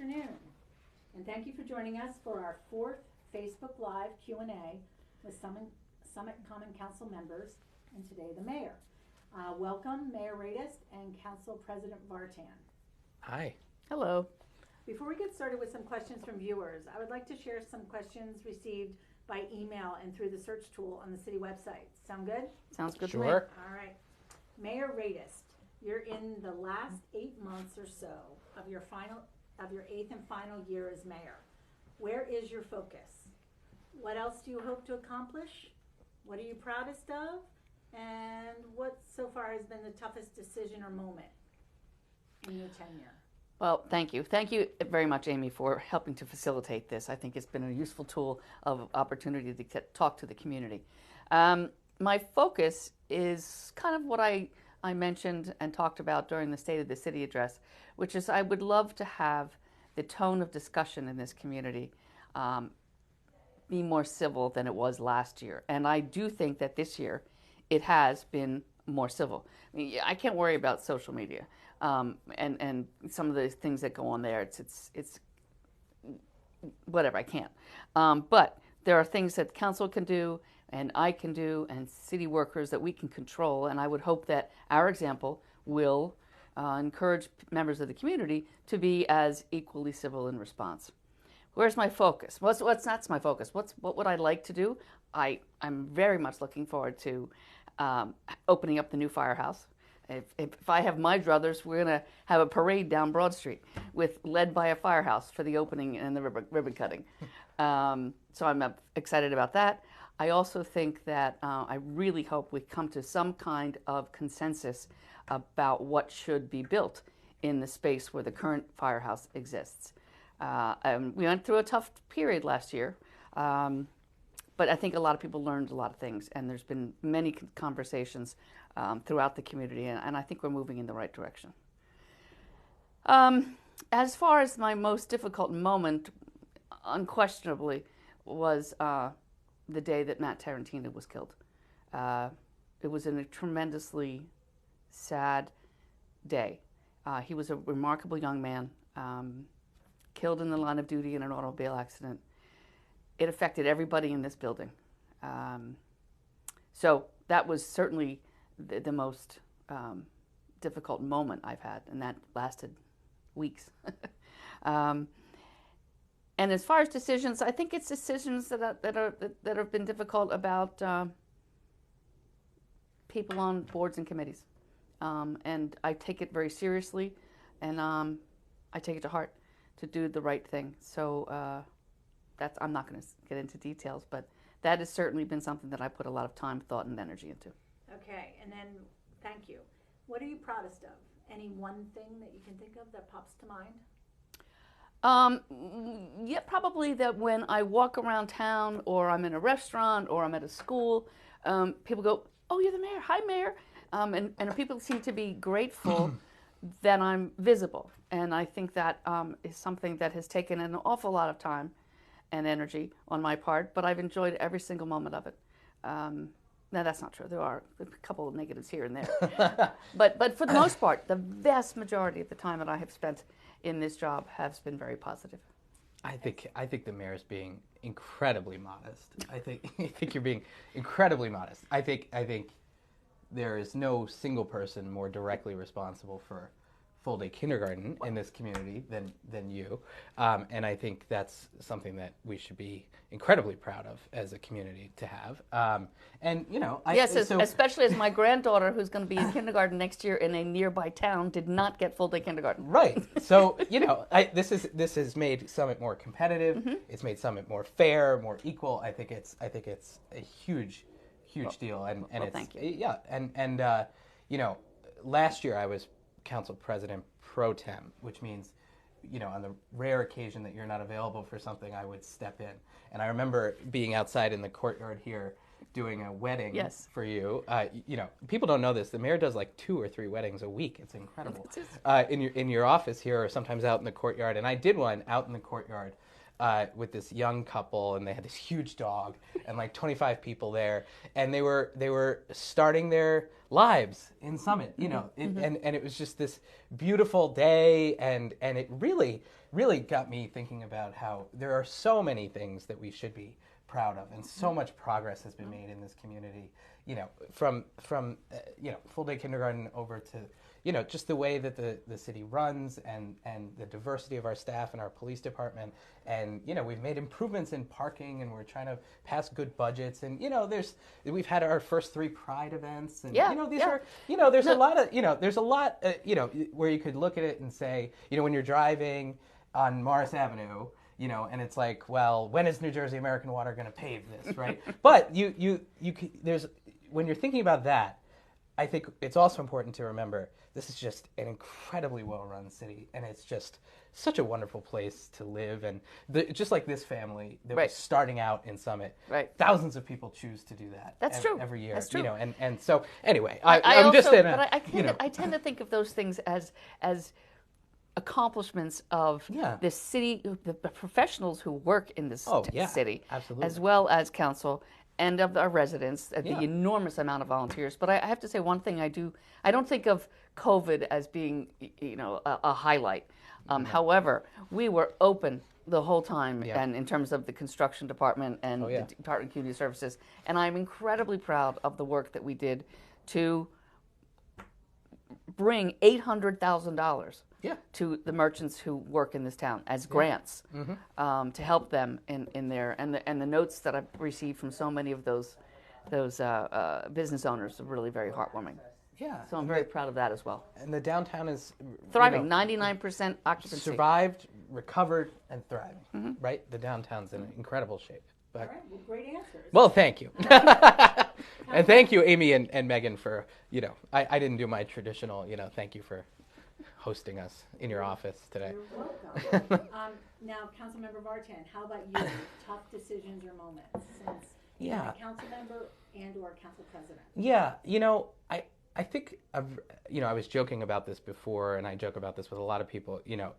afternoon, and thank you for joining us for our fourth Facebook Live Q&A with Summit Common Council members, and today the Mayor. Welcome, Mayor Radest and Council President Vartan. Hi. Hello. Before we get started with some questions from viewers, I would like to share some questions received by email and through the search tool on the city website. Sound good? Sounds good to me. Sure. All right. Mayor Radest, you're in the last 8 months or so of your 8th and final year as mayor. Where is your focus? What else do you hope to accomplish? What are you proudest of? And what so far has been the toughest decision or moment in your tenure? Well, thank you. Thank you very much, Amy, for helping to facilitate this. I think it's been a useful tool of opportunity to talk to the community. My focus is kind of what I mentioned and talked about during the State of the City address, which is I would love to have the tone of discussion in this community be more civil than it was last year. And I do think that this year it has been more civil. I mean, I can't worry about social media and some of the things that go on there. It's whatever, I can't. But there are things that council can do and I can do and city workers that we can control, and I would hope that our example will encourage members of the community to be as equally civil in response. Where's my focus? That's my focus. What would I like to do? I'm very much looking forward to opening up the new firehouse. If I have my druthers, we're going to have a parade down Broad Street led by a firehouse for the opening and the ribbon cutting. So I'm excited about that. I also think that I really hope we come to some kind of consensus about what should be built in the space where the current firehouse exists. We went through a tough period last year, but I think a lot of people learned a lot of things, and there's been many conversations throughout the community, and I think we're moving in the right direction. As far as my most difficult moment, unquestionably, was the day that Matt Tarantino was killed. It was a tremendously sad day. He was a remarkable young man, killed in the line of duty in an automobile accident. It affected everybody in this building. So that was certainly the most difficult moment I've had, and that lasted weeks. And as far as decisions, I think it's decisions that have been difficult about people on boards and committees, and I take it very seriously, and I take it to heart to do the right thing. So I'm not going to get into details, but that has certainly been something that I put a lot of time, thought, and energy into. Okay, and then thank you. What are you proudest of? Any one thing that you can think of that pops to mind? Yeah, probably that when I walk around town or I'm in a restaurant or I'm at a school, people go, "Oh, you're the mayor. Hi, mayor." And people seem to be grateful that I'm visible. And I think that is something that has taken an awful lot of time and energy on my part, but I've enjoyed every single moment of it. Now, that's not true. There are a couple of negatives here and there. But for the most part, the vast majority of the time that I have spent in this job has been very positive. I think the mayor's being incredibly modest. I think you're being incredibly modest. I think there is no single person more directly responsible for full-day kindergarten in this community than you, and I think that's something that we should be incredibly proud of as a community to have. And yes, especially as my granddaughter, who's going to be in kindergarten next year in a nearby town, did not get full-day kindergarten. Right. So this has made Summit more competitive. Mm-hmm. It's made Summit more fair, more equal. I think it's a huge deal. And it's, thank you. Yeah. And last year I was council president pro tem, which means, on the rare occasion that you're not available for something, I would step in. And I remember being outside in the courtyard here doing a wedding for you. People don't know this. The mayor does like 2 or 3 weddings a week. It's incredible. In your office here, or sometimes out in the courtyard. And I did one out in the courtyard with this young couple, and they had this huge dog, and like 25 people there, and they were starting their lives in Summit, you know, and it was just this beautiful day, and it really got me thinking about how there are so many things that we should be proud of, and so much progress has been made in this community, you know, from you know, full day kindergarten over to, you know, just the way that the city runs, and the diversity of our staff and our police department. And, you know, we've made improvements in parking, and we're trying to pass good budgets. And, you know, we've had our first 3 Pride events. And, you know, these are, you know, there's a lot of, you know, you know, where you could look at it and say, you know, when you're driving on Morris Avenue, you know, and it's like, well, when is New Jersey American Water going to pave this, right? But when you're thinking about that, I think it's also important to remember this is just an incredibly well-run city, and it's just such a wonderful place to live. And just like this family that was starting out in Summit, thousands of people choose to do that. That's true. Every year. That's true. You know, and so anyway, I tend to think of those things as accomplishments of the city, the professionals who work in this city, absolutely, as well as council and of our residents, the enormous amount of volunteers. But I have to say one thing, I don't think of COVID as being, you know, a highlight. However, we were open the whole time, and in terms of the construction department and the Department of Community Services, and I'm incredibly proud of the work that we did to bring $800,000 to the merchants who work in this town as grants to help them in there. And the notes that I've received from so many of those business owners are really very heartwarming. Yeah. So I'm very proud of that as well. And the downtown is thriving, 99% occupancy. Survived, recovered, and thriving, right? The downtown's in incredible shape. But, all right, well, great answers. Well, thank you. And thank you, Amy and Megan, for, you know, I didn't do my traditional, you know, thank you for hosting us in your office today. You're welcome. Now, Councilmember Vartan, how about you? Tough decisions or moments since you're a council member and or council president? Yeah, you know, I think, you know, I was joking about this before, and I joke about this with a lot of people. You know,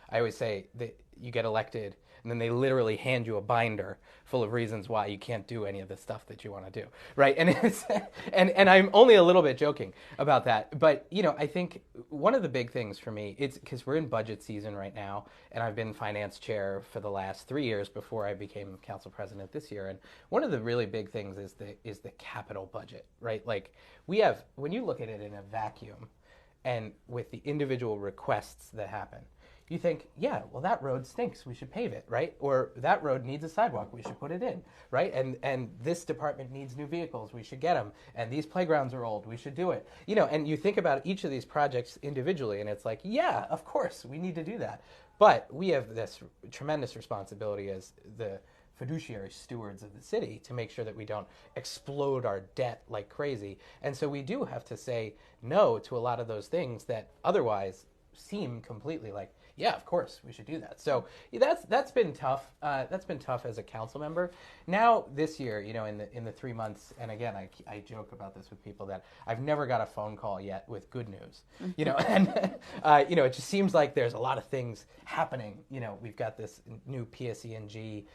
I always say that you get elected, and then they literally hand you a binder full of reasons why you can't do any of the stuff that you want to do, right? And it's, and I'm only a little bit joking about that, but you know, I think one of the big things for me, it's because we're in budget season right now, and I've been finance chair for the last 3 years before I became council president this year. And one of the really big things is the capital budget, right? Like when you look at it in a vacuum, and with the individual requests that happen, you think, yeah, well, that road stinks, we should pave it, right? Or that road needs a sidewalk, we should put it in, right? And this department needs new vehicles, we should get them. And these playgrounds are old, we should do it. You know, and you think about each of these projects individually, and it's like, yeah, of course, we need to do that. But we have this tremendous responsibility as the fiduciary stewards of the city to make sure that we don't explode our debt like crazy. And so we do have to say no to a lot of those things that otherwise seem completely like, yeah, of course, we should do that. So that's been tough. That's been tough as a council member. Now this year, you know, in the 3 months, and again, I joke about this with people that I've never got a phone call yet with good news. You know, and you know, it just seems like there's a lot of things happening. You know, we've got this new PSEG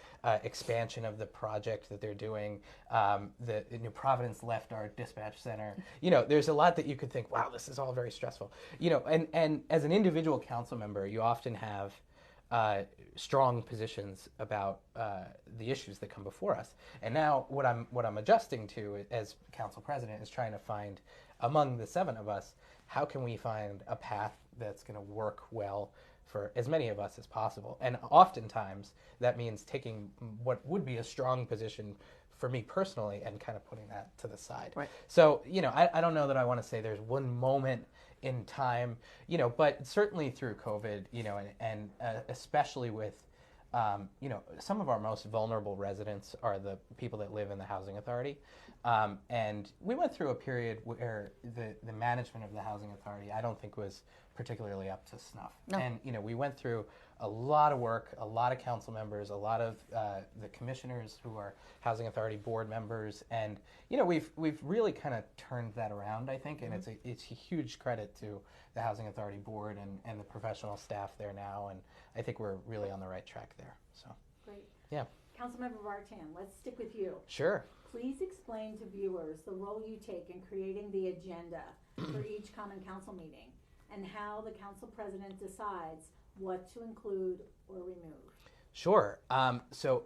expansion of the project that they're doing. The New Providence left our dispatch center. You know, there's a lot that you could think, wow, this is all very stressful. You know, and as an individual council member, you often have strong positions about the issues that come before us. And now what I'm adjusting to as council president is trying to find, among the 7 of us, how can we find a path that's going to work well for as many of us as possible. And oftentimes that means taking what would be a strong position for me personally and kind of putting that to the side. Right. So, you know, I don't know that I want to say there's one moment in time, you know, but certainly through COVID, you know, and especially with, you know, some of our most vulnerable residents are the people that live in the housing authority. And we went through a period where the management of the housing authority, I don't think was particularly up to snuff. No. And, you know, we went through a lot of work, a lot of council members, a lot of the commissioners who are Housing Authority board members, and we've really kind of turned that around, I think, and it's a huge credit to the Housing Authority board and the professional staff there now, and I think we're really on the right track there. So Great. yeah. Councilmember Vartan, let's stick with you. Sure. Please explain to viewers the role you take in creating the agenda for each common council meeting and how the council president decides what to include or remove. Sure. So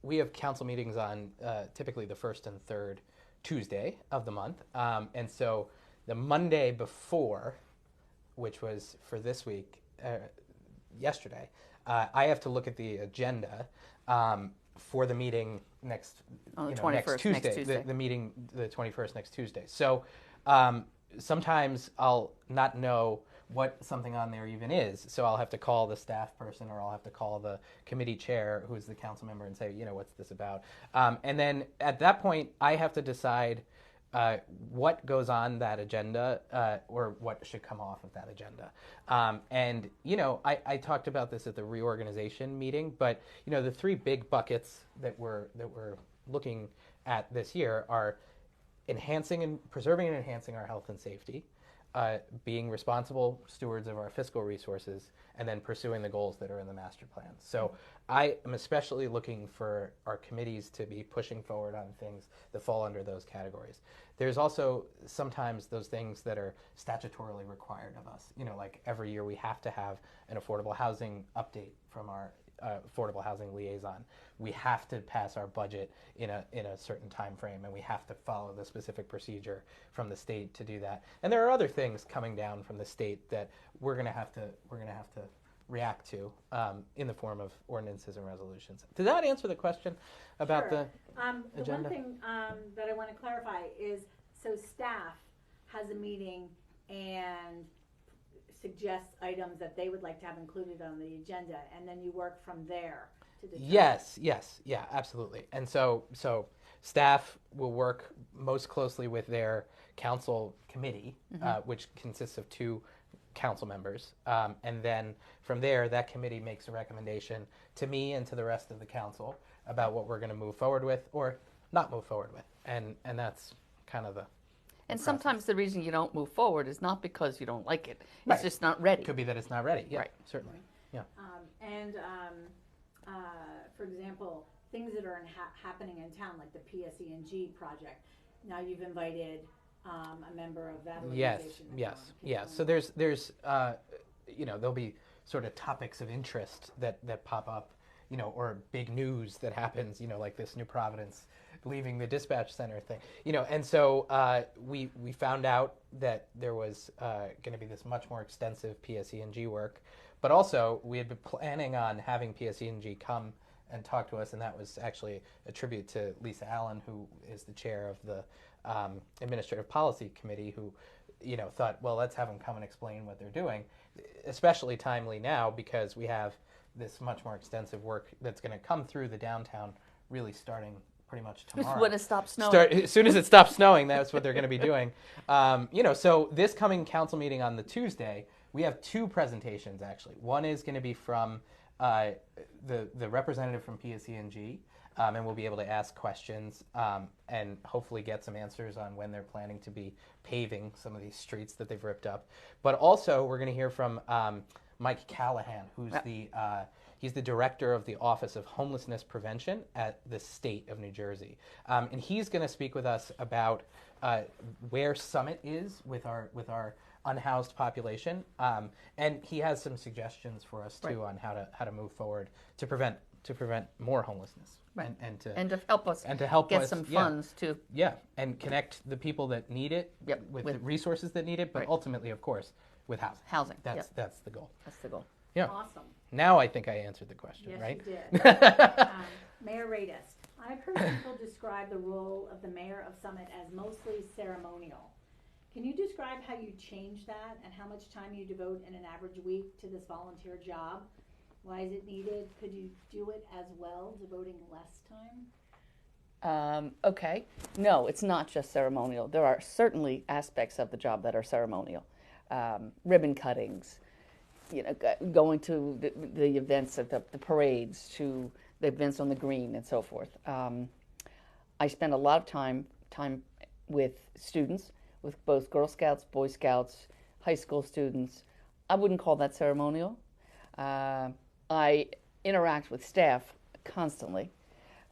we have council meetings on typically the first and third Tuesday of the month. And so the Monday before, which was for this week, yesterday, I have to look at the agenda for the meeting next, next Tuesday. The meeting, the 21st, next Tuesday. So sometimes I'll not know what something on there even is. So I'll have to call the staff person, or I'll have to call the committee chair, who's the council member, and say, what's this about? And then at that point, I have to decide what goes on that agenda or what should come off of that agenda. And I talked about this at the reorganization meeting, but the three big buckets that we're looking at this year are preserving and enhancing our health and safety, being responsible stewards of our fiscal resources, and then pursuing the goals that are in the master plan. So I am especially looking for our committees to be pushing forward on things that fall under those categories. There's also sometimes those things that are statutorily required of us. Like every year we have to have an affordable housing update from our affordable housing liaison. We have to pass our budget in a certain time frame, and we have to follow the specific procedure from the state to do that. And there are other things coming down from the state that we're going to have to react to in the form of ordinances and resolutions. Did that answer the question about Sure. the agenda? The one thing that I want to clarify is, so staff has a meeting and suggests items that they would like to have included on the agenda, and then you work from there to determine. Yes, yeah, absolutely. And so staff will work most closely with their council committee, which consists of 2 council members, and then from there, that committee makes a recommendation to me and to the rest of the council about what we're going to move forward with or not move forward with, and that's kind of the. And sometimes the reason you don't move forward is not because you don't like it. It's Right. just not ready. It could be that it's not ready. Yeah, Right. certainly. Yeah. For example, things that are happening in town, like the PSEG project. Now you've invited a member of that organization. Yes. So there's there'll be sort of topics of interest that pop up, or big news that happens, like this New Providence leaving the dispatch center thing, and so we found out that there was going to be this much more extensive PSEG work, but also we had been planning on having PSEG come and talk to us, and that was actually a tribute to Lisa Allen, who is the chair of the Administrative Policy Committee, who thought, well, let's have them come and explain what they're doing, especially timely now because we have this much more extensive work that's going to come through the downtown really starting pretty much tomorrow. When it stops snowing. As soon as it stops snowing, that's what they're going to be doing. So this coming council meeting on the Tuesday, we have 2 presentations actually. One is going to be from the representative from PSEG, and we'll be able to ask questions and hopefully get some answers on when they're planning to be paving some of these streets that they've ripped up. But also, we're going to hear from Mike Callahan, who's he's the director of the Office of Homelessness Prevention at the state of New Jersey, and he's going to speak with us about where Summit is with our unhoused population, and he has some suggestions for us too on how to move forward to prevent more homelessness, and to help us get some funds to and connect the people that need it with the resources that need it, but ultimately, of course, with housing. That's the goal. That's the goal. Yeah. Awesome. Now I think I answered the question, Yes, right? you did. Mayor Radest, I've heard people describe the role of the mayor of Summit as mostly ceremonial. Can you describe how you change that and how much time you devote in an average week to this volunteer job? Why is it needed? Could you do it as well, devoting less time? Okay. No, it's not just ceremonial. There are certainly aspects of the job that are ceremonial. Ribbon cuttings, going to the events at the parades, to the events on the green, and so forth. I spend a lot of time with students, with both Girl Scouts, Boy Scouts, high school students. I wouldn't call that ceremonial. I interact with staff constantly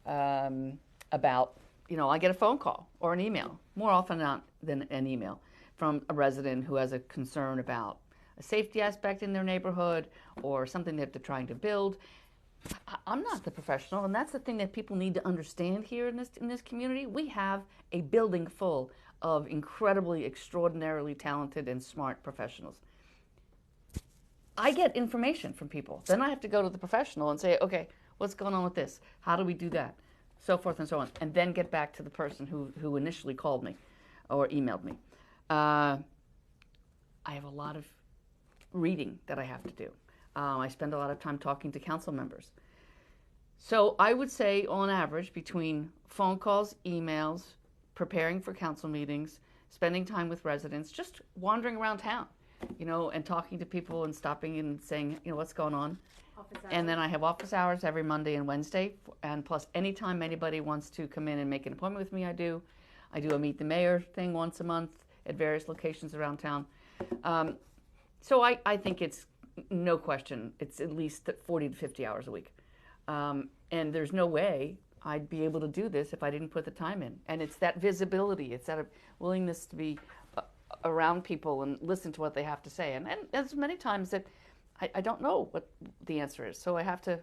about, I get a phone call or an email, more often not than an email, from a resident who has a concern about a safety aspect in their neighborhood or something that they're trying to build. I'm not the professional, and that's the thing that people need to understand here in this community. We have a building full of incredibly, extraordinarily talented and smart professionals. I get information from people. Then I have to go to the professional and say, okay, what's going on with this? How do we do that? So forth and so on. And then get back to the person who initially called me or emailed me. I have a lot of reading that I have to do. I spend a lot of time talking to council members. So I would say, on average, between phone calls, emails, preparing for council meetings, spending time with residents, just wandering around town, and talking to people and stopping and saying, what's going on. And then I have office hours every Monday and Wednesday, and plus anytime anybody wants to come in and make an appointment with me, I do. I do a Meet the Mayor thing once a month at various locations around town. So I think it's, no question, it's at least 40 to 50 hours a week. And there's no way I'd be able to do this if I didn't put the time in. And it's that visibility, it's that willingness to be around people and listen to what they have to say. And there's many times that I don't know what the answer is, so I have to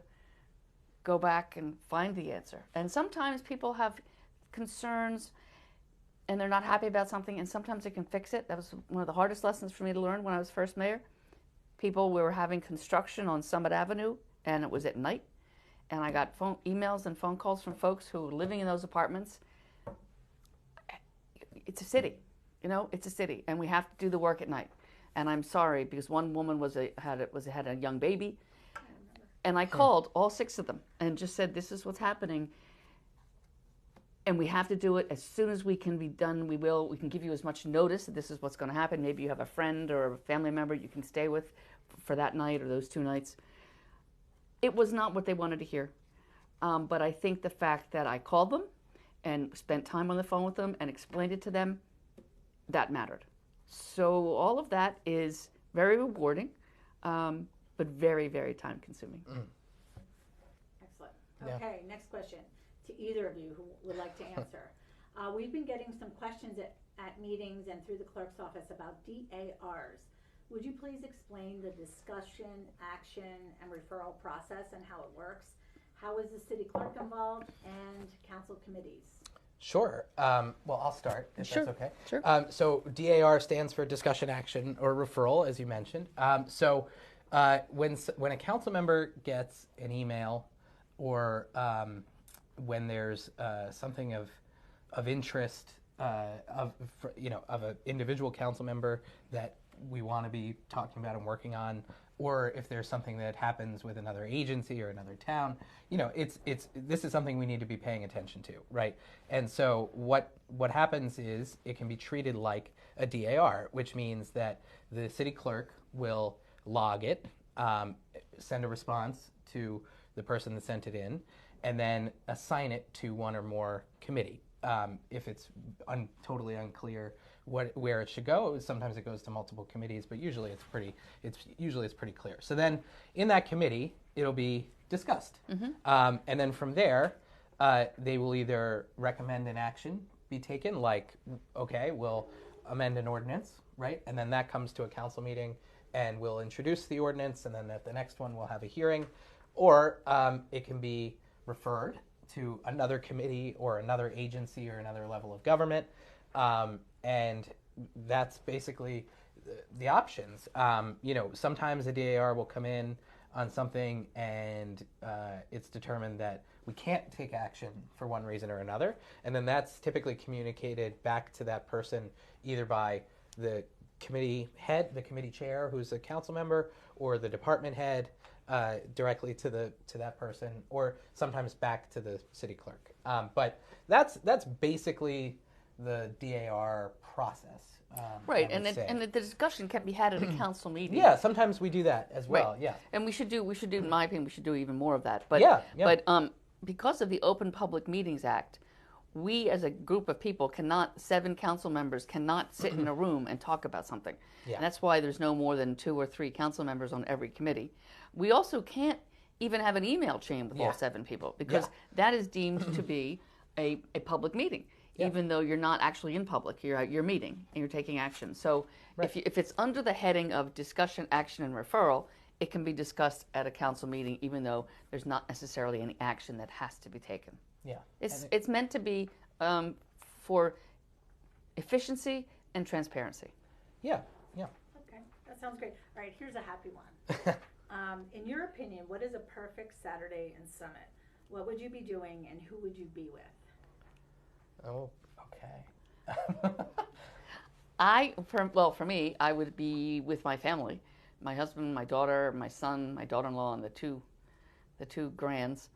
go back and find the answer. And sometimes people have concerns and they're not happy about something, and sometimes they can fix it. That was one of the hardest lessons for me to learn when I was first mayor. We were having construction on Summit Avenue, and it was at night, and I got emails and phone calls from folks who were living in those apartments. It's a city, it's a city, and we have to do the work at night. And I'm sorry, because one woman had a young baby, and I called all 6 of them and just said, this is what's happening, and we have to do it as soon as we can be done. We can give you as much notice that this is what's going to happen. Maybe you have a friend or a family member you can stay with for that night or those 2 nights. It was not what they wanted to hear, but I think the fact that I called them and spent time on the phone with them and explained it to them, that mattered. So all of that is very rewarding, but very, very time consuming. Excellent. Okay, next question to either of you who would like to answer. We've been getting some questions at meetings and through the clerk's office about DARs. Would you please explain the discussion, action, and referral process and how it works? How is the city clerk involved and council committees? Sure. Well, I'll start, if Sure. that's okay. Sure. So DAR stands for discussion, action, or referral, as you mentioned. When a council member gets an email or when there's something of interest of an individual council member that we want to be talking about and working on, or if there's something that happens with another agency or another town, this is something we need to be paying attention to, right? And so what happens is it can be treated like a DAR, which means that the city clerk will log it, send a response to the person that sent it in, and then assign it to one or more committee. If it's totally unclear where it should go, sometimes it goes to multiple committees, but usually it's pretty clear. So then in that committee, it'll be discussed. And then from there, they will either recommend an action be taken, like, okay, we'll amend an ordinance, right? And then that comes to a council meeting and we'll introduce the ordinance, and then at the next one we'll have a hearing. Or it can be referred to another committee or another agency or another level of government. And that's basically the options. Sometimes a DAR will come in on something and it's determined that we can't take action for one reason or another. And then that's typically communicated back to that person either by the committee head, the committee chair, who's a council member, or the department head, directly to that person, or sometimes back to the city clerk. But that's basically the DAR process. Right, I would say. and the discussion can be had at a council meeting. Yeah, sometimes we do that as well. Right. Yeah. And we should do, in my opinion, we should do even more of that. But Yeah. but because of the Open Public Meetings Act, we as a group of people cannot, 7 council members cannot sit in a room and talk about something. Yeah. And that's why there's no more than 2 or 3 council members on every committee. We also can't even have an email chain with all 7 people, because that is deemed to be a public meeting. Even though you're not actually in public, you're meeting and you're taking action. So if it's under the heading of discussion, action, and referral, it can be discussed at a council meeting, even though there's not necessarily any action that has to be taken. Yeah. It's meant to be for efficiency and transparency. Yeah. Yeah. Okay, that sounds great. All right, here's a happy one. In your opinion, what is a perfect Saturday in Summit? What would you be doing, and who would you be with? Oh, okay. For me, I would be with my family, my husband, my daughter, my son, my daughter-in-law, and the two grands.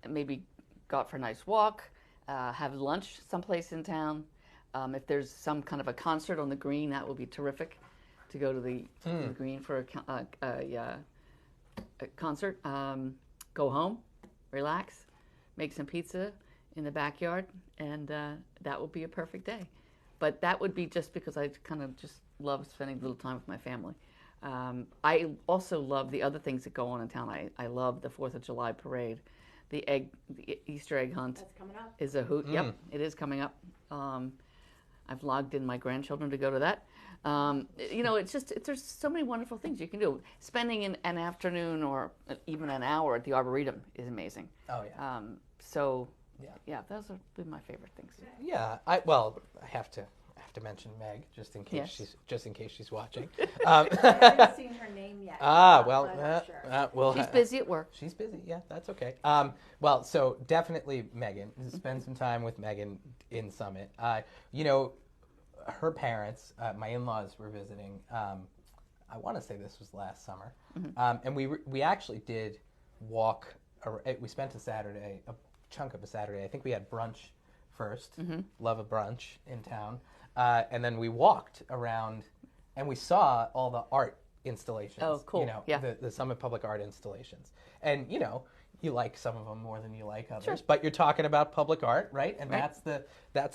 Maybe go out for a nice walk, have lunch someplace in town. If there's some kind of a concert on the green, that would be terrific to go to the green for a concert. Go home, relax, make some pizza in the backyard, and that would be a perfect day. But that would be just because I kind of just love spending a little time with my family. I also love the other things that go on in town. I love the 4th of July parade. The Easter egg hunt. That's coming up. Is a hoot. Yep, it is coming up. I've logged in my grandchildren to go to that. It's just there's so many wonderful things you can do. Spending an afternoon or even an hour at the Arboretum is amazing. Oh yeah. Yeah, those are my favorite things. Yeah, I have to mention Meg just in case she's watching. I haven't seen her name yet. She's busy at work. She's busy. Yeah, that's okay. So definitely Megan. Spend some time with Megan in Summit. Her parents, my in-laws were visiting. I want to say this was last summer, and we actually did walk. We spent a chunk of a Saturday. I think we had brunch first. Love a brunch in town. And then we walked around and we saw all the art installations. Oh, cool. The Summit Public Art installations. And, you like some of them more than you like others. Sure. But you're talking about public art, right? And that's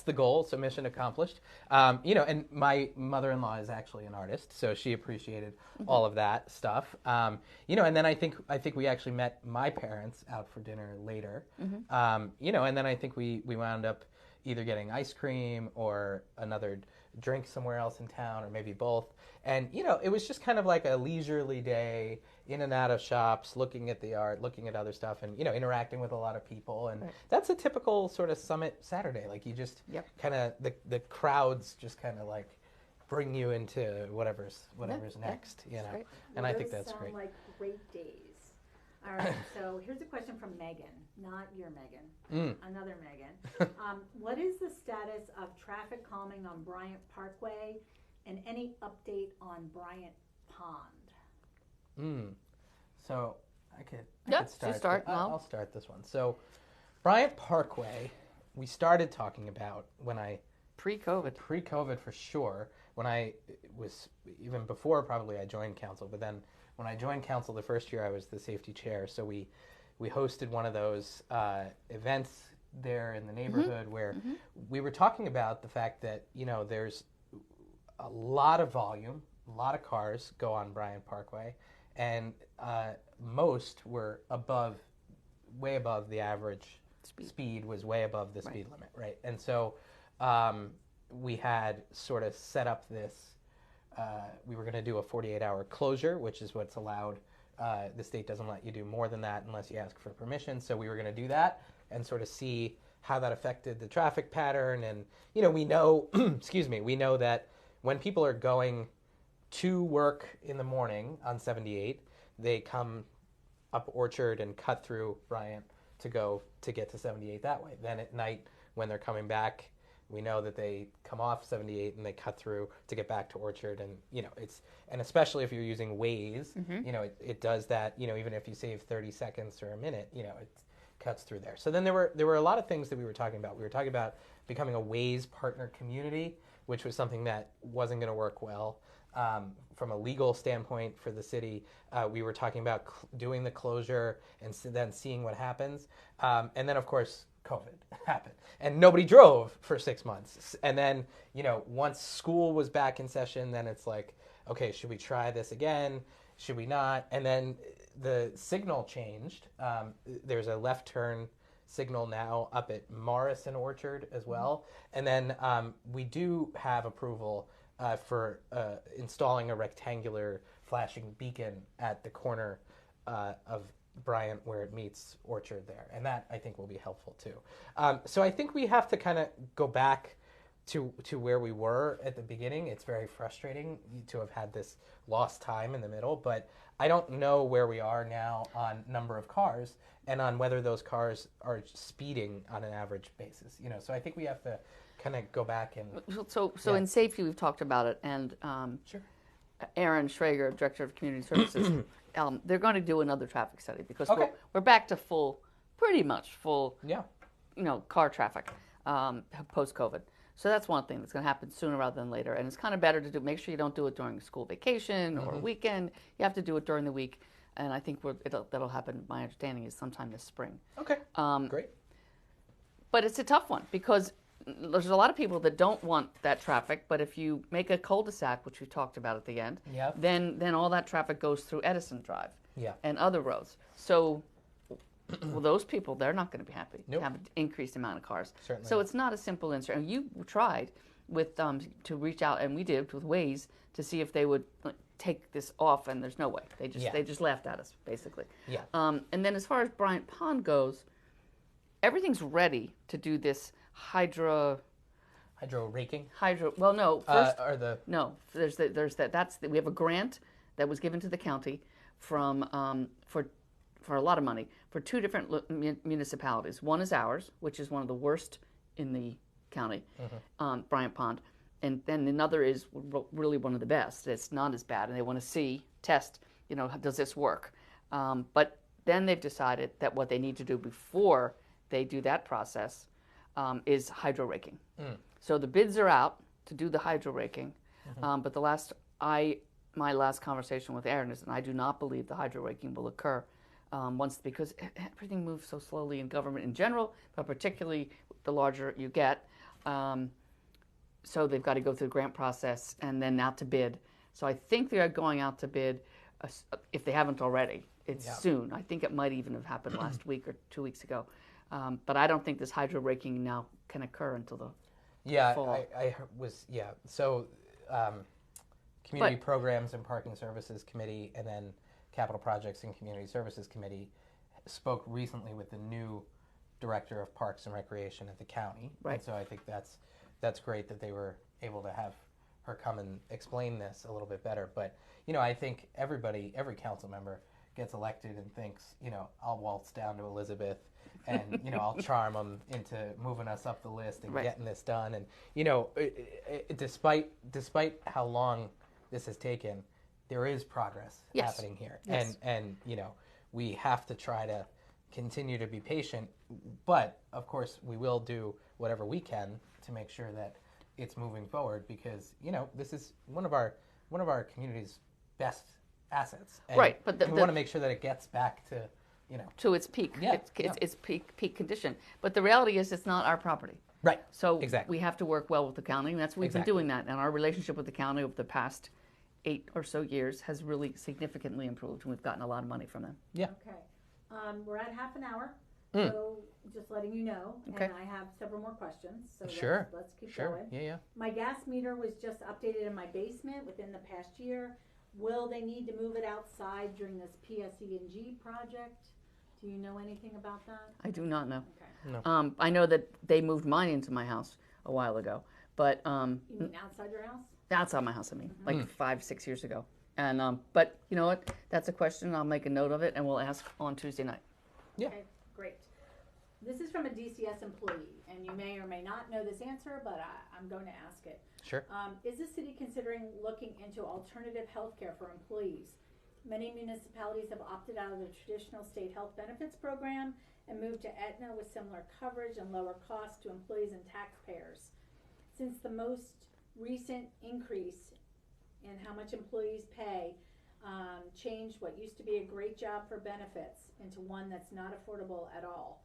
the goal, so mission accomplished. And my mother-in-law is actually an artist, so she appreciated all of that stuff. And then I think we actually met my parents out for dinner later. And then I think we wound up either getting ice cream or another drink somewhere else in town, or maybe both. And, it was just kind of like a leisurely day, in and out of shops, looking at the art, looking at other stuff, and, interacting with a lot of people. And that's a typical sort of Summit Saturday. Like, you just kind of, the crowds just kind of like bring you into whatever's next, Right. And I think that's great. Sound like great days. All right, so here's a question from Megan, not your Megan, another Megan. What is the status of traffic calming on Bryant Parkway, and any update on Bryant Pond? So I could start. I'll start this one. So Bryant Parkway, we started talking about pre-COVID for sure, when I was, even before probably I joined council, but then when I joined council the first year I was the safety chair, so we hosted one of those events there in the neighborhood where we were talking about the fact that, there's a lot of volume, a lot of cars go on Bryant Parkway, and most were way above the average speed was way above the speed limit, right? And so we had sort of set up this, we were going to do a 48-hour closure, which is what's allowed. The state doesn't let you do more than that unless you ask for permission. So we were going to do that and sort of see how that affected the traffic pattern. And, we know, we know that when people are going to work in the morning on 78, they come up Orchard and cut through Bryant to get to 78 that way. Then at night, when they're coming back, we know that they come off 78 and they cut through to get back to Orchard, and and especially if you're using Waze, it does that. Even if you save 30 seconds or a minute, cuts through there. So then there were a lot of things that we were talking about. We were talking about becoming a Waze partner community, which was something that wasn't going to work well from a legal standpoint for the city. We were talking about doing the closure and then seeing what happens. And then, of course, COVID happened. And nobody drove for 6 months. And then, once school was back in session, then it's like, okay, should we try this again? Should we not? And then the signal changed. There's a left turn signal now up at Morris and Orchard as well. And then we do have approval for installing a rectangular flashing beacon at the corner of Bryant where it meets Orchard there. And that, I think, will be helpful too. So I think we have to kind of go back to where we were at the beginning. It's very frustrating to have had this lost time in the middle, but I don't know where we are now on number of cars and on whether those cars are speeding on an average basis. So I think we have to kind of go back and... So in safety, we've talked about it, and Sure. Aaron Schrager, Director of Community Services, they're going to do another traffic study because Okay. we're back to pretty much full, Yeah. car traffic post-COVID. So that's one thing that's going to happen sooner rather than later. And it's kind of better to make sure you don't do it during school vacation or weekend. You have to do it during the week. And I think that'll happen, my understanding is sometime this spring. Okay. Great. But it's a tough one because there's a lot of people that don't want that traffic. But if you make a cul-de-sac, which we talked about at the end, Yep. then all that traffic goes through Edison Drive Yeah. and other roads. So those people, they're not going to be happy Nope. to have an increased amount of cars. Certainly So not. it's not a simple answer. And you tried with to reach out, and we did with Waze to see if they would take this off, and there's no way. They just laughed at us basically. Yeah. And then as far as Bryant Pond goes, everything's ready to do this hydro. Raking? Well, no. First, Or the... no. There's that. We have a grant that was given to the county from for a lot of money for two different municipalities. One is ours, which is one of the worst in the county, Bryant Pond, and then another is really one of the best. It's not as bad, and they want to test, does this work? But then they've decided that what they need to do before they do that process is hydro raking. So the bids are out to do the hydro raking, but my last conversation with Aaron is, and I do not believe the hydro raking will occur because everything moves so slowly in government in general, but particularly the larger you get. So they've got to go through the grant process and then out to bid. So I think they are going out to bid, if they haven't already. It's soon. I think it might even have happened last week or 2 weeks ago. But I don't think this hydro raking now can occur until the fall. So Community Programs and Parking Services Committee and then Capital Projects and Community Services Committee spoke recently with the new Director of Parks and Recreation at the county. Right. And so I think that's great that they were able to have her come and explain this a little bit better. But, I think every council member gets elected and thinks, I'll waltz down to Elizabeth and, I'll charm them into moving us up the list and getting this done. And, despite how long this has taken, there is progress happening here. Yes. And we have to try to continue to be patient, but of course we will do whatever we can to make sure that it's moving forward because this is one of our community's best assets. And right, but we want to make sure that it gets back to to its peak. It's peak condition. But the reality is, it's not our property. Right. So exactly. we have to work well with the county, and that's what we've been doing that. And our relationship with the county over the past 8 or so years has really significantly improved, and we've gotten a lot of money from them. Yeah. Okay. We're at half an hour, so just letting you know. Okay. And I have several more questions. So Sure. let's keep Sure. going. Yeah. My gas meter was just updated in my basement within the past year. Will they need to move it outside during this PSEG project? Do you know anything about that? I do not know. Okay. No. I know that they moved mine into my house a while ago, but You mean outside your house? outside my house, like 5-6 years ago. And but you know what? That's a question. I'll make a note of it, and we'll ask on Tuesday night. Yeah. Okay, great. This is from a DCS employee, and you may or may not know this answer, but I'm going to ask it. Sure. Is the city considering looking into alternative health care for employees? Many municipalities have opted out of the traditional state health benefits program and moved to Aetna with similar coverage and lower costs to employees and taxpayers. Since the most recent increase in how much employees pay changed what used to be a great job for benefits into one that's not affordable at all.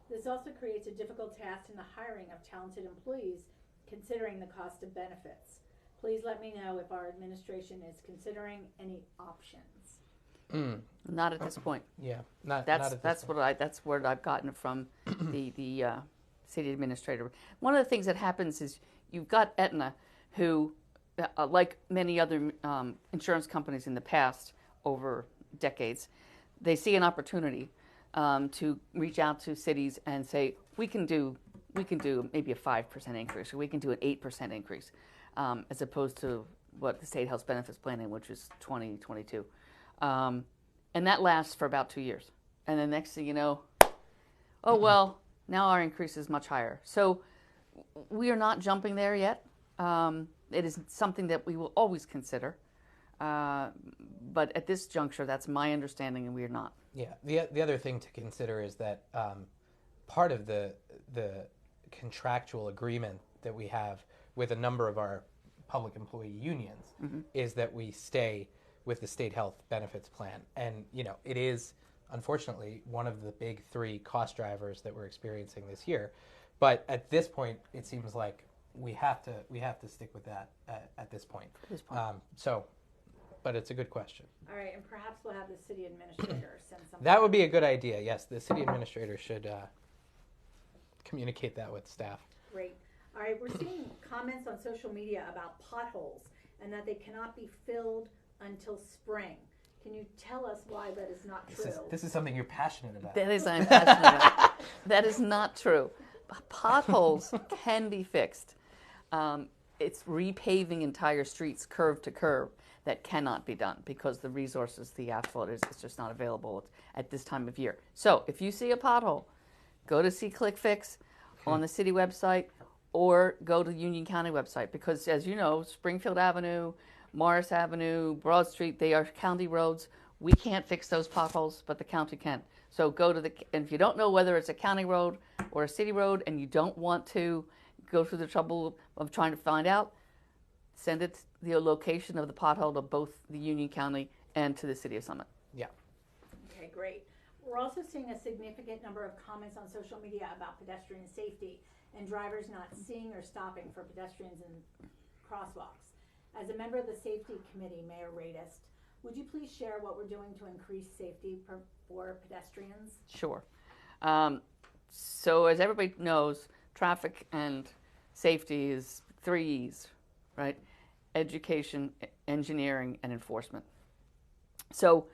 This also creates a difficult task in the hiring of talented employees, considering the cost of benefits. Please let me know if our administration is considering any options. Not at this point. Yeah, not That's at this point. That's where I've gotten it from the city administrator. One of the things that happens is you've got Aetna, who, like many other insurance companies in the past over decades, they see an opportunity to reach out to cities and say, we can do maybe a 5% increase, or we can do an 8% increase, as opposed to what the state health benefits planning, which is 2022. And that lasts for about 2 years. And the next thing you know, oh, well, now our increase is much higher. So we are not jumping there yet. It is something that we will always consider. But at this juncture, that's my understanding, and we are not. Yeah. The other thing to consider is that part of the contractual agreement that we have with a number of our public employee unions is that we stay with the state health benefits plan. And, it is, unfortunately, one of the big three cost drivers that we're experiencing this year. But at this point, it seems like we have to stick with that at this point. But it's a good question. All right, and perhaps we'll have the city administrator send something. That would be a good idea. Yes, the city administrator should communicate that with staff. Great. All right, we're seeing comments on social media about potholes and that they cannot be filled until spring. Can you tell us why that is not true? This is something you're passionate about. That is I'm passionate about. That is not true. Potholes can be fixed. It's repaving entire streets curb to curb that cannot be done because the resources, the asphalt is just not available at this time of year. So if you see a pothole, go to see Click Fix on the city website or go to the Union County website, because as you know, Springfield Avenue, Morris Avenue, Broad Street, they are county roads. We can't fix those potholes, but the county can. So go to and if you don't know whether it's a county road or a city road and you don't want to go through the trouble of trying to find out, send it the location of the pothole to both the Union County and to the City of Summit. Yeah. Okay, great. We're also seeing a significant number of comments on social media about pedestrian safety and drivers not seeing or stopping for pedestrians in crosswalks. As a member of the safety committee, Mayor Radest, would you please share what we're doing to increase safety for pedestrians? Sure. So as everybody knows, traffic and safety is 3 E's, right? Education, engineering, and enforcement. So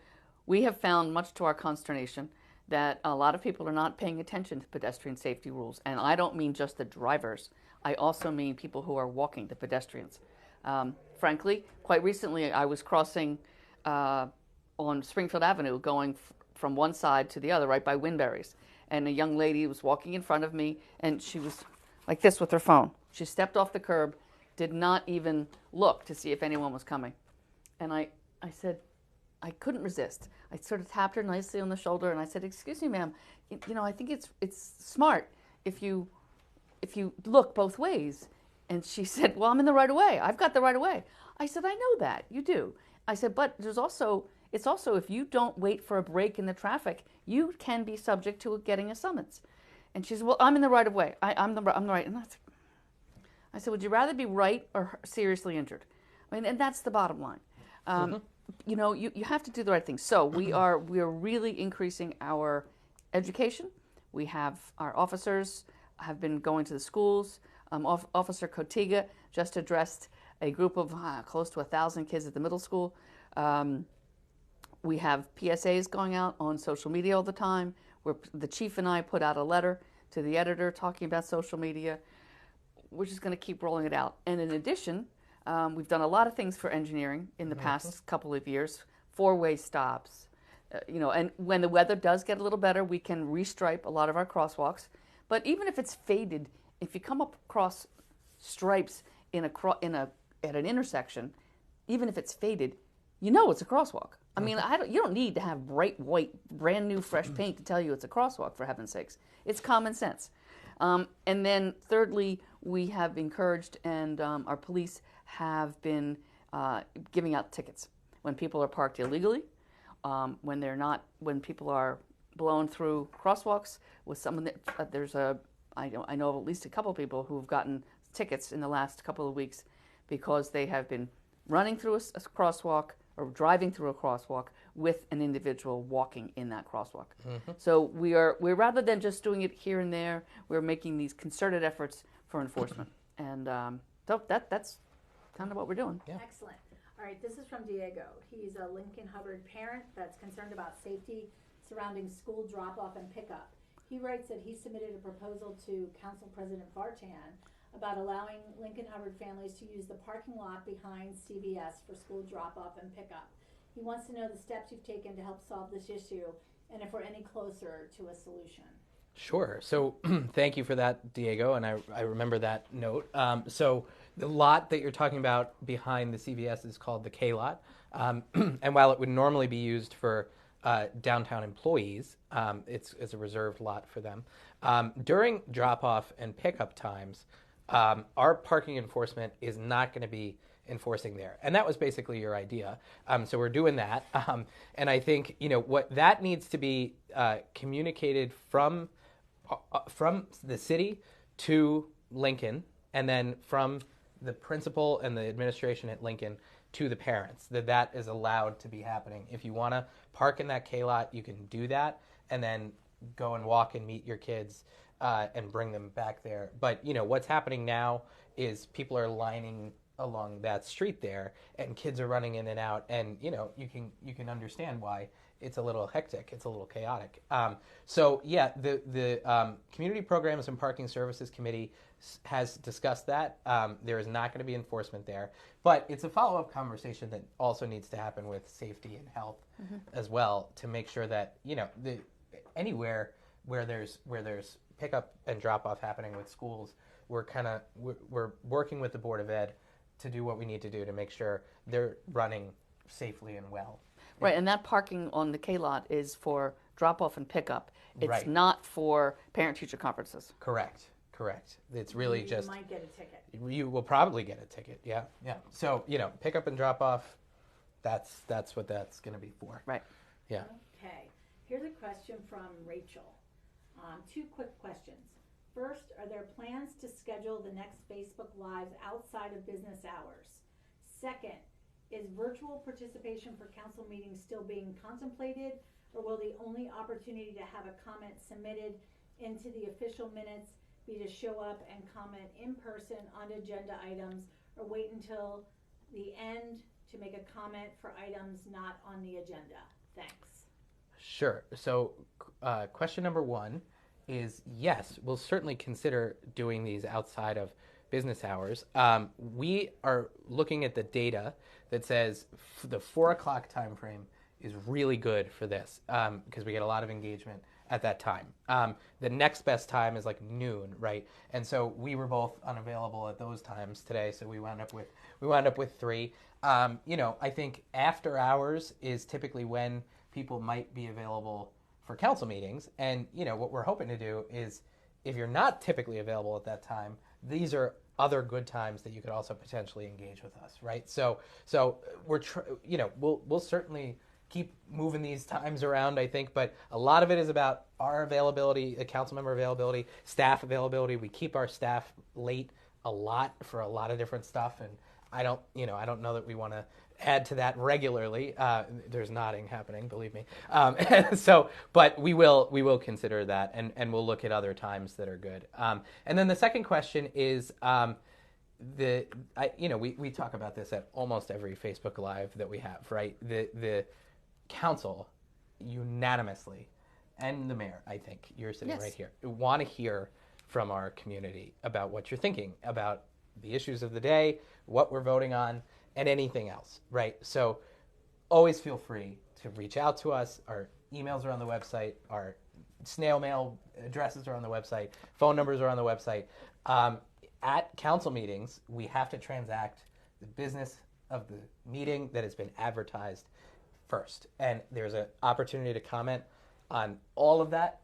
we have found, much to our consternation, that a lot of people are not paying attention to pedestrian safety rules. And I don't mean just the drivers. I also mean people who are walking, the pedestrians. Frankly, quite recently I was crossing on Springfield Avenue going from one side to the other, right by Winberry's. And a young lady was walking in front of me, and she was like this with her phone. She stepped off the curb, did not even look to see if anyone was coming. And I said, I couldn't resist. I sort of tapped her nicely on the shoulder, and I said, "Excuse me, ma'am. I think it's smart if you look both ways." And she said, "Well, I'm in the right of way. I've got the right of way." I said, "I know that. You do." I said, "But it's also if you don't wait for a break in the traffic, you can be subject to getting a summons." And she said, "Well, I'm in the right of way. I'm the right." And I said, "Would you rather be right or seriously injured?" I mean, and that's the bottom line. You have to do the right thing. So we are really increasing our education. We have our officers have been going to the schools. Officer Cotiga just addressed a group of close to 1,000 kids at the middle school. We have PSAs going out on social media all the time. The chief and I put out a letter to the editor talking about social media. We're just going to keep rolling it out. And in addition, we've done a lot of things for engineering in the past couple of years. 4-way stops, and when the weather does get a little better, we can restripe a lot of our crosswalks. But even if it's faded, if you come across stripes at an intersection, even if it's faded, you know it's a crosswalk. I mean, you don't need to have bright white, brand new, fresh paint to tell you it's a crosswalk, for heaven's sakes. It's common sense. And then thirdly, we have encouraged, and our police have been giving out tickets when people are parked illegally, when people are blown through crosswalks with someone that I know of at least a couple of people who've gotten tickets in the last couple of weeks because they have been running through a crosswalk or driving through a crosswalk with an individual walking in that crosswalk. Mm-hmm. So we're rather than just doing it here and there, we're making these concerted efforts for enforcement. And so that's kind of what we're doing. Yeah. Excellent. All right, this is from Diego. He's a Lincoln Hubbard parent that's concerned about safety surrounding school drop-off and pickup. He writes that he submitted a proposal to Council President Vartan about allowing Lincoln Hubbard families to use the parking lot behind CVS for school drop-off and pickup. He wants to know the steps you've taken to help solve this issue and if we're any closer to a solution. Sure. So thank you for that, Diego, and I remember that note. So the lot that you're talking about behind the CVS is called the K lot, and while it would normally be used for downtown employees, it's a reserved lot for them. During drop-off and pickup times, our parking enforcement is not going to be enforcing there. And that was basically your idea. So we're doing that. And I think, what that needs to be communicated from the city to Lincoln, and then from the principal and the administration at Lincoln to the parents, that is allowed to be happening. If you want to park in that K lot, you can do that, and then go and walk and meet your kids and bring them back there. But, what's happening now is people are lining along that street there, and kids are running in and out, and, you can understand why it's a little hectic, it's a little chaotic. The Community Programs and Parking Services Committee has discussed that. There is not going to be enforcement there, but it's a follow-up conversation that also needs to happen with safety and health as well, to make sure that anywhere where there's pickup and drop-off happening with schools, we're working with the Board of Ed to do what we need to do to make sure they're running safely and well. Right, and that parking on the K lot is for drop-off and pickup. It's not for parent-teacher conferences. Correct. It's really you might get a ticket. You will probably get a ticket, yeah. So, pickup and drop-off, that's what that's going to be for. Right. Yeah. Okay. Here's a question from Rachel. Two quick questions. First, are there plans to schedule the next Facebook Lives outside of business hours? Second, is virtual participation for council meetings still being contemplated, or will the only opportunity to have a comment submitted into the official minutes be to show up and comment in person on agenda items, or wait until the end to make a comment for items not on the agenda? Thanks. Sure. So question number one is, yes, we'll certainly consider doing these outside of business hours. We are looking at the data that says the 4 o'clock time frame is really good for this, because we get a lot of engagement at that time. The next best time is like noon, right? And so we were both unavailable at those times today, so we wound up with 3. I think after hours is typically when people might be available for council meetings, and what we're hoping to do is, if you're not typically available at that time, these are other good times that you could also potentially engage with us, right? So we're we'll certainly keep moving these times around, I think, but a lot of it is about our availability, council member availability, staff availability. We keep our staff late a lot for a lot of different stuff, and I don't know that we want to add to that regularly. There's nodding happening, believe me. But we will consider that, and we'll look at other times that are good. And then the second question is, we talk about this at almost every Facebook Live that we have, right? The council unanimously, and the mayor, I think, you're sitting right here, want to hear from our community about what you're thinking about the issues of the day, what we're voting on, and anything else, right? So always feel free to reach out to us. Our emails are on the website. Our snail mail addresses are on the website. Phone numbers are on the website. At council meetings, we have to transact the business of the meeting that has been advertised first. And there's an opportunity to comment on all of that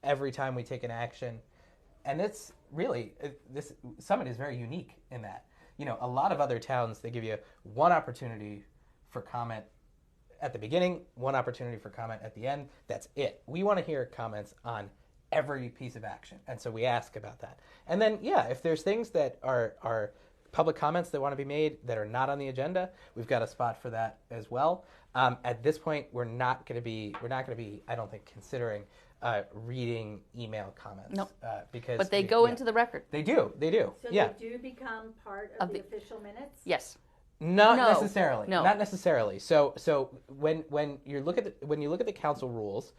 every time we take an action. And it's really, this summit is very unique in that. A lot of other towns, they give you one opportunity for comment at the beginning, one opportunity for comment at the end. That's it. We want to hear comments on every piece of action. And so we ask about that. And then, if there's things that are public comments that want to be made that are not on the agenda, we've got a spot for that as well. At this point, we're not going to be, I don't think, considering reading email comments. Nope. Because but they go into the record. They do. So yeah. they do become part of the official minutes? Yes. Not necessarily. No. Not necessarily. So when you look at the council rules,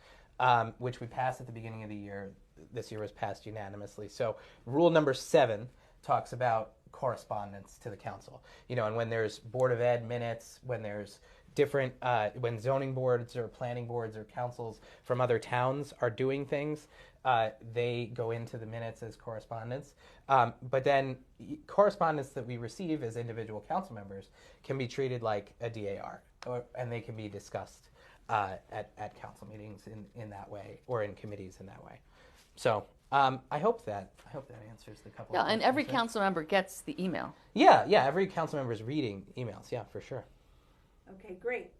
which we passed at the beginning of the year, this year was passed unanimously. So rule number 7 talks about correspondence to the council. And when there's Board of Ed minutes, when there's different, when zoning boards or planning boards or councils from other towns are doing things, they go into the minutes as correspondence. But then correspondence that we receive as individual council members can be treated like a DAR, and they can be discussed at council meetings in that way, or in committees in that way. So I hope that answers the couple. Yeah, of and every questions. council member gets the email. Yeah, every council member is reading emails. Yeah, for sure. Okay, great.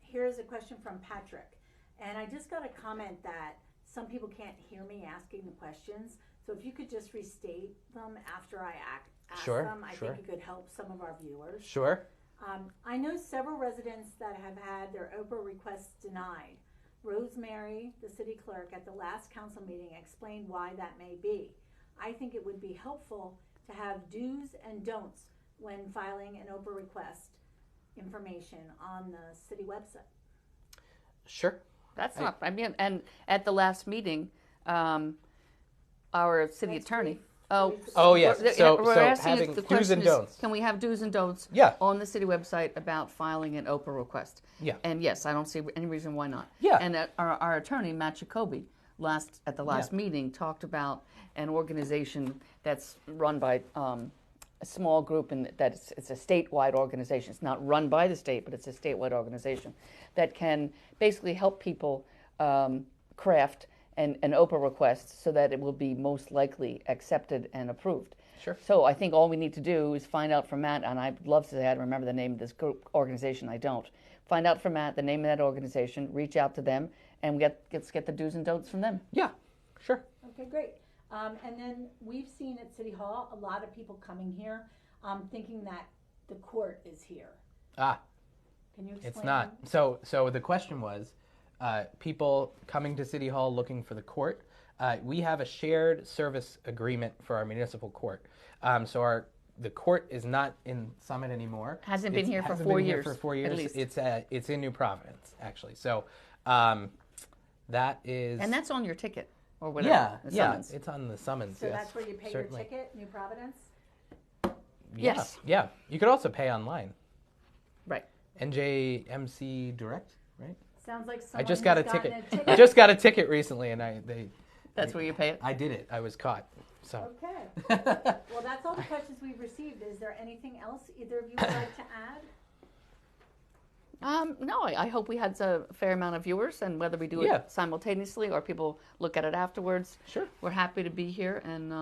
Here's a question from Patrick. And I just got a comment that some people can't hear me asking the questions. So if you could just restate them after I ask them, I think it could help some of our viewers. Sure. I know several residents that have had their Oprah requests denied. Rosemary, the city clerk, at the last council meeting explained why that may be. I think it would be helpful to have do's and don'ts when filing an Oprah request information on the city website. Sure. That's not, and at the last meeting, our city attorney. Oh yes. So having the do's and is, don'ts. Can we have do's and don'ts on the city website about filing an Oprah request? Yeah. And yes, I don't see any reason why not. Yeah. And our attorney, Matt Jacoby, at the last meeting talked about an organization that's run by a small group, and that it's a statewide organization. It's not run by the state, but it's a statewide organization that can basically help people craft an Oprah request so that it will be most likely accepted and approved. Sure. So I think all we need to do is find out from Matt, and I'd love to say I remember the name of this group organization. I don't. Find out from Matt the name of that organization, reach out to them, and let's get the do's and don'ts from them. Yeah, sure. Okay, great. And then we've seen at City Hall a lot of people coming here thinking that the court is here. Ah. Can you explain? It's not. So the question was, people coming to City Hall looking for the court. We have a shared service agreement for our municipal court. So the court is not in Summit anymore. Hasn't been here for 4 years. For 4 years. At least. It's in New Providence, actually. So that is. And that's on your ticket or whatever. Yeah, it's on the summons. So yes, that's where you pay certainly. your ticket, New Providence? Yes. Yeah. You could also pay online. Right. NJMC Direct, right? Sounds like someone I just got a has gotten ticket. I just got a ticket recently, and That's where you pay it? I did it. I was caught. So. Okay. Well, that's all the questions we've received. Is there anything else either of you would like to add? No, I hope we had a fair amount of viewers, and whether we do it simultaneously or people look at it afterwards, sure. We're happy to be here and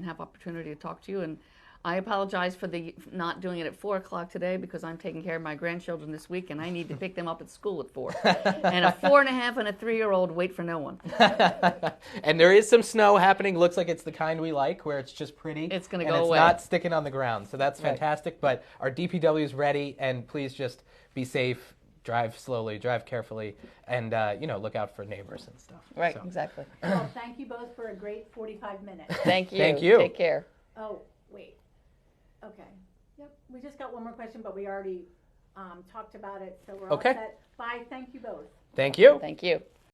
have opportunity to talk to you. And I apologize for the not doing it at 4 o'clock today because I'm taking care of my grandchildren this week, and I need to pick them up at school at 4. And a 4.5 and a 3-year-old wait for no one. And there is some snow happening. Looks like it's the kind we like, where it's just pretty. It's going to and go it's away. not sticking on the ground, so that's fantastic. Right. But our DPW is ready, and please just be safe. Drive slowly, drive carefully, and look out for neighbors and stuff. Right, so. Exactly. Well, thank you both for a great 45 minutes. Thank you. Thank you. Take care. Oh, wait. Okay. Yep. We just got one more question, but we already talked about it, so we're all set. Bye. Thank you both. Thank you. Thank you.